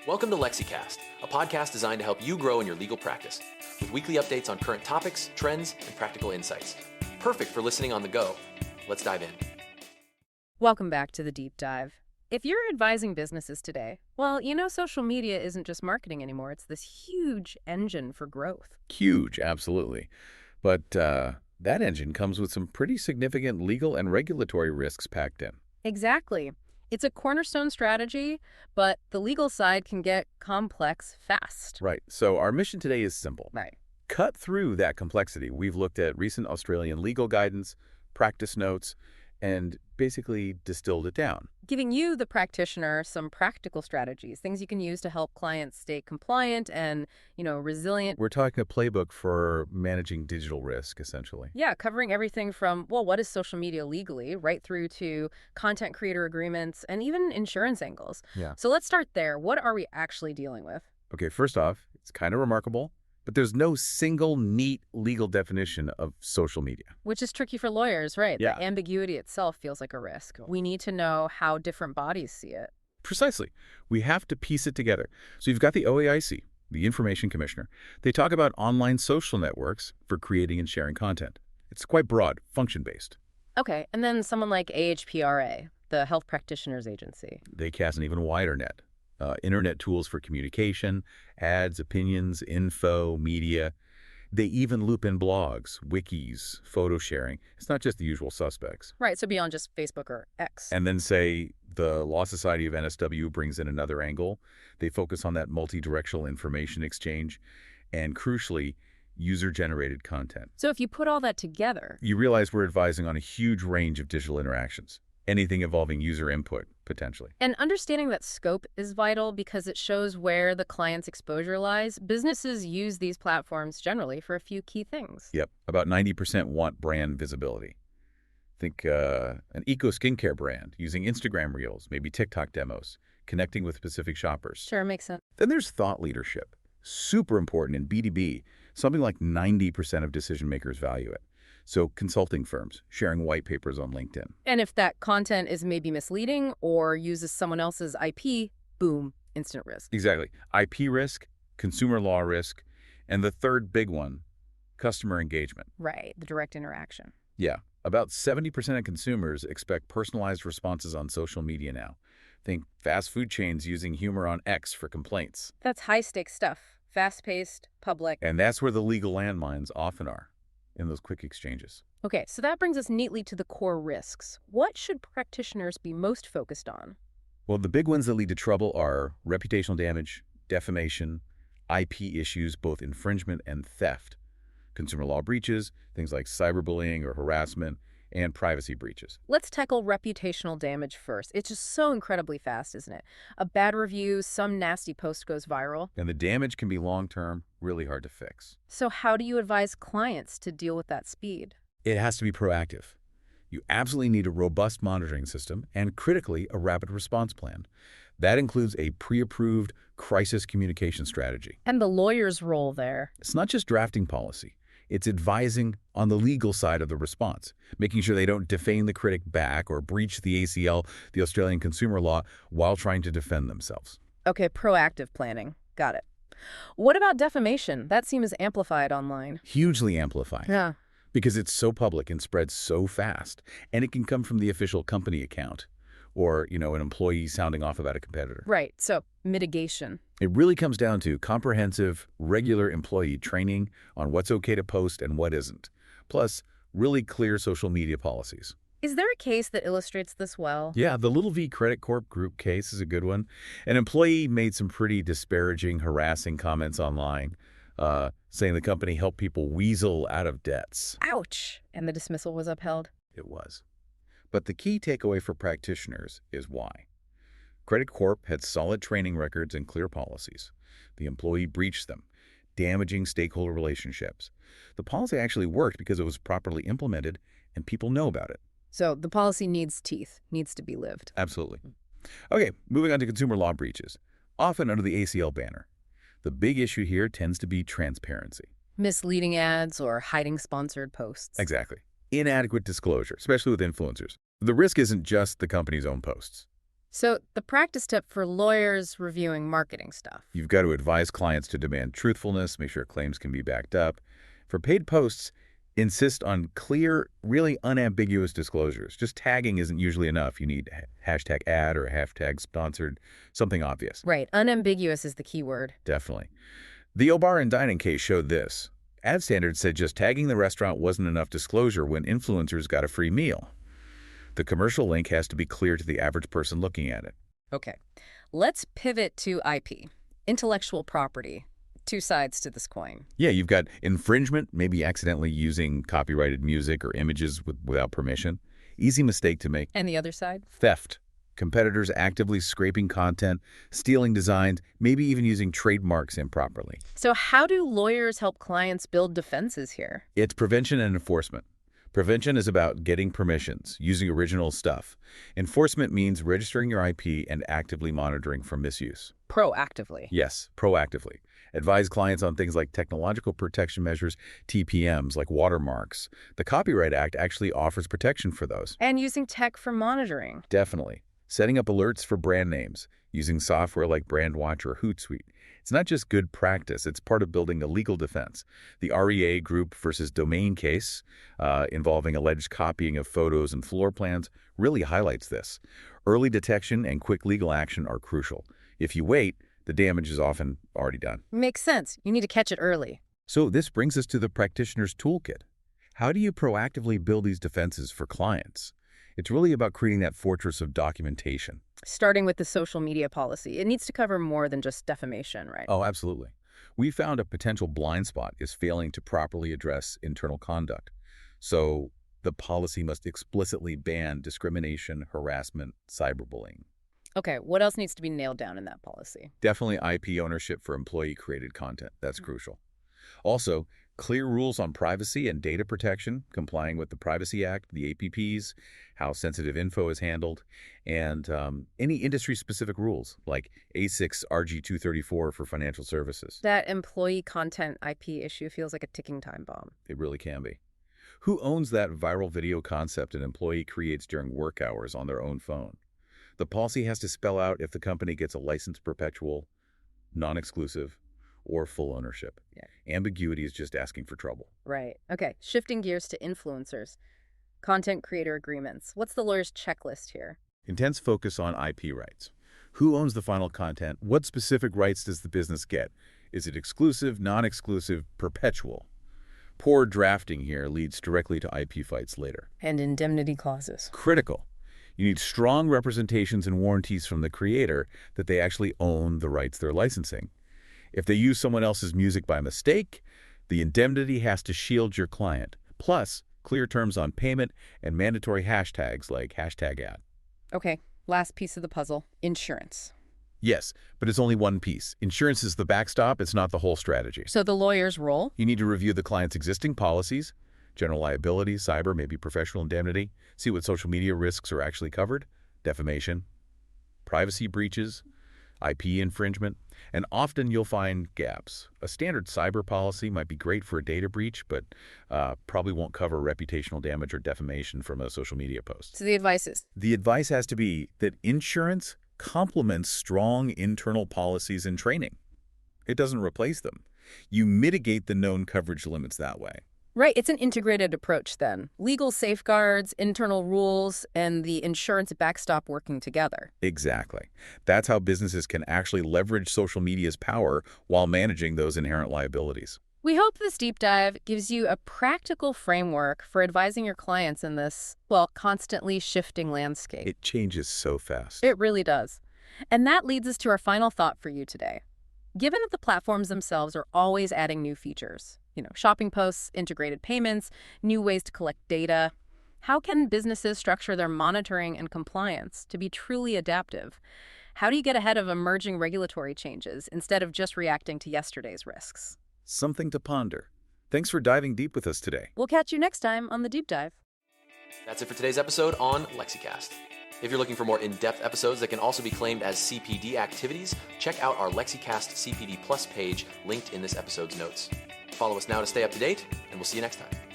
Welcome to LexiCast, a podcast designed to help you grow in your legal practice, with weekly updates on current topics, trends, and practical insights. Perfect for listening on the go. Let's dive in. Welcome back to the Deep Dive. If you're advising businesses today, well, you know social media isn't just marketing anymore. It's this huge engine for growth. Huge, absolutely. But that engine comes with some pretty significant legal and regulatory risks packed in. Exactly. It's a cornerstone strategy, but the legal side can get complex fast. Right. So our mission today is simple. Right. Cut through that complexity. We've looked at recent Australian legal guidance, practice notes, and basically distilled it down. Giving you, the practitioner, some practical strategies, things you can use to help clients stay compliant and, resilient. We're talking a playbook for managing digital risk, essentially. Yeah, covering everything from, what is social media legally, right through to content creator agreements and even insurance angles. Yeah. So let's start there. What are we actually dealing with? Okay, first off, it's kind of remarkable, but there's no single neat legal definition of social media. Which is tricky for lawyers, right? Yeah. The ambiguity itself feels like a risk. We need to know how different bodies see it. Precisely. We have to piece it together. So you've got the OAIC, the Information Commissioner. They talk about online social networks for creating and sharing content. It's quite broad, function-based. Okay, and then someone like AHPRA, the Health Practitioners Agency. They cast an even wider net. Internet tools for communication, ads, opinions, info, media. They even loop in blogs, wikis, photo sharing. It's not just the usual suspects. Right, so beyond just Facebook or X. And then say the Law Society of NSW brings in another angle. They focus on that multi-directional information exchange and, crucially, user-generated content. So if you put all that together, You realize we're advising on a huge range of digital interactions, anything involving user input, potentially. and understanding that scope is vital because it shows where the client's exposure lies. Businesses use these platforms generally for a few key things. Yep, about 90% want brand visibility. Think an eco skincare brand using Instagram Reels, maybe TikTok demos, connecting with specific shoppers. Sure, makes sense. Then there's thought leadership. Super important in B2B. Something like 90% of decision makers value it. So consulting firms sharing white papers on LinkedIn. And if that content is maybe misleading or uses someone else's IP, boom, instant risk. Exactly. IP risk, consumer law risk, and the third big one, customer engagement. Right, the direct interaction. Yeah, about 70% of consumers expect personalized responses on social media now. Think fast food chains using humor on X for complaints. That's high-stakes stuff. Fast-paced, public. And that's where the legal landmines often are, in those quick exchanges. Okay, so that brings us neatly to the core risks. What should practitioners be most focused on? Well, the big ones that lead to trouble are reputational damage, defamation, IP issues, both infringement and theft, consumer law breaches, things like cyberbullying or harassment, and privacy breaches. Let's tackle reputational damage first. It's just so incredibly fast, isn't it? A bad review, some nasty post goes viral. And the damage can be long-term, really hard to fix. So how do you advise clients to deal with that speed? It has to be proactive. You absolutely need a robust monitoring system and, critically, a rapid response plan. That includes a pre-approved crisis communication strategy. And the lawyer's role there. It's not just drafting policy. It's advising on the legal side of the response, making sure they don't defame the critic back or breach the ACL, the Australian consumer law, while trying to defend themselves. Okay, proactive planning. Got it. What about defamation? That seems amplified online. Hugely amplified. Yeah. Because it's so public and spreads so fast. And it can come from the official company account or, an employee sounding off about a competitor. Right, so mitigation. It really comes down to comprehensive, regular employee training on what's okay to post and what isn't, plus really clear social media policies. Is there a case that illustrates this well? Yeah, the Little V Credit Corp group case is a good one. An employee made some pretty disparaging, harassing comments online, saying the company helped people weasel out of debts. Ouch! And the dismissal was upheld? It was. But the key takeaway for practitioners is why. Credit Corp had solid training records and clear policies. The employee breached them, damaging stakeholder relationships. The policy actually worked because it was properly implemented and people know about it. So the policy needs teeth, needs to be lived. Absolutely. Okay, moving on to consumer law breaches, often under the ACL banner. The big issue here tends to be transparency. Misleading ads or hiding sponsored posts. Exactly. Inadequate disclosure, especially with influencers. The risk isn't just the company's own posts. So the practice tip for lawyers reviewing marketing stuff. You've got to advise clients to demand truthfulness, make sure claims can be backed up. For paid posts, insist on clear, really unambiguous disclosures. Just tagging isn't usually enough. You need hashtag ad or hashtag sponsored, something obvious. Right. Unambiguous is the key word. Definitely. The O'Bar and Dining case showed this. Ad standards said just tagging the restaurant wasn't enough disclosure when influencers got a free meal. The commercial link has to be clear to the average person looking at it. Okay. Let's pivot to IP, intellectual property. Two sides to this coin. Yeah, you've got infringement, maybe accidentally using copyrighted music or images without permission. Easy mistake to make. And the other side? Theft. Competitors actively scraping content, stealing designs, maybe even using trademarks improperly. So how do lawyers help clients build defenses here? It's prevention and enforcement. Prevention is about getting permissions, using original stuff. Enforcement means registering your IP and actively monitoring for misuse. Proactively. Yes, proactively. Advise clients on things like technological protection measures, TPMs, like watermarks. The Copyright Act actually offers protection for those. And using tech for monitoring. Definitely. Setting up alerts for brand names, using software like Brandwatch or Hootsuite. It's not just good practice, it's part of building a legal defense. The REA Group versus Domain case, involving alleged copying of photos and floor plans, really highlights this. Early detection and quick legal action are crucial. If you wait, the damage is often already done. Makes sense. You need to catch it early. So this brings us to the practitioner's toolkit. How do you proactively build these defenses for clients? It's really about creating that fortress of documentation. Starting with the social media policy. It needs to cover more than just defamation, right? Oh, absolutely. We found a potential blind spot is failing to properly address internal conduct. So the policy must explicitly ban discrimination, harassment, cyberbullying. Okay, what else needs to be nailed down in that policy? Definitely IP ownership for employee-created content. That's crucial. Also, clear rules on privacy and data protection, complying with the Privacy Act, the APPs, how sensitive info is handled, and any industry-specific rules like A6 RG234 for financial services. That employee content IP issue feels like a ticking time bomb. It really can be. Who owns that viral video concept an employee creates during work hours on their own phone? The policy has to spell out if the company gets a licensed perpetual, non-exclusive, or full ownership. Yeah. Ambiguity is just asking for trouble. Right. Okay, shifting gears to influencers. Content creator agreements. What's the lawyer's checklist here? Intense focus on IP rights. Who owns the final content? What specific rights does the business get? Is it exclusive, non-exclusive, perpetual? Poor drafting here leads directly to IP fights later. And indemnity clauses. Critical. You need strong representations and warranties from the creator that they actually own the rights they're licensing. If they use someone else's music by mistake, the indemnity has to shield your client. Plus, clear terms on payment and mandatory hashtags like #ad. Okay, last piece of the puzzle, insurance. Yes, but it's only one piece. Insurance is the backstop, it's not the whole strategy. So the lawyer's role? You need to review the client's existing policies, general liability, cyber, maybe professional indemnity, see what social media risks are actually covered, defamation, privacy breaches, IP infringement, and often you'll find gaps. A standard cyber policy might be great for a data breach, but probably won't cover reputational damage or defamation from a social media post. So the advice is? The advice has to be that insurance complements strong internal policies and training. It doesn't replace them. You mitigate the known coverage limits that way. Right, it's an integrated approach then. Legal safeguards, internal rules, and the insurance backstop working together. Exactly. That's how businesses can actually leverage social media's power while managing those inherent liabilities. We hope this deep dive gives you a practical framework for advising your clients in this, well, constantly shifting landscape. It changes so fast. It really does. And that leads us to our final thought for you today. Given that the platforms themselves are always adding new features, shopping posts, integrated payments, new ways to collect data, how can businesses structure their monitoring and compliance to be truly adaptive? How do you get ahead of emerging regulatory changes instead of just reacting to yesterday's risks? Something to ponder. Thanks for diving deep with us today. We'll catch you next time on The Deep Dive. That's it for today's episode on LexiCast. If you're looking for more in-depth episodes that can also be claimed as CPD activities, check out our LexiCast CPD Plus page linked in this episode's notes. Follow us now to stay up to date, and we'll see you next time.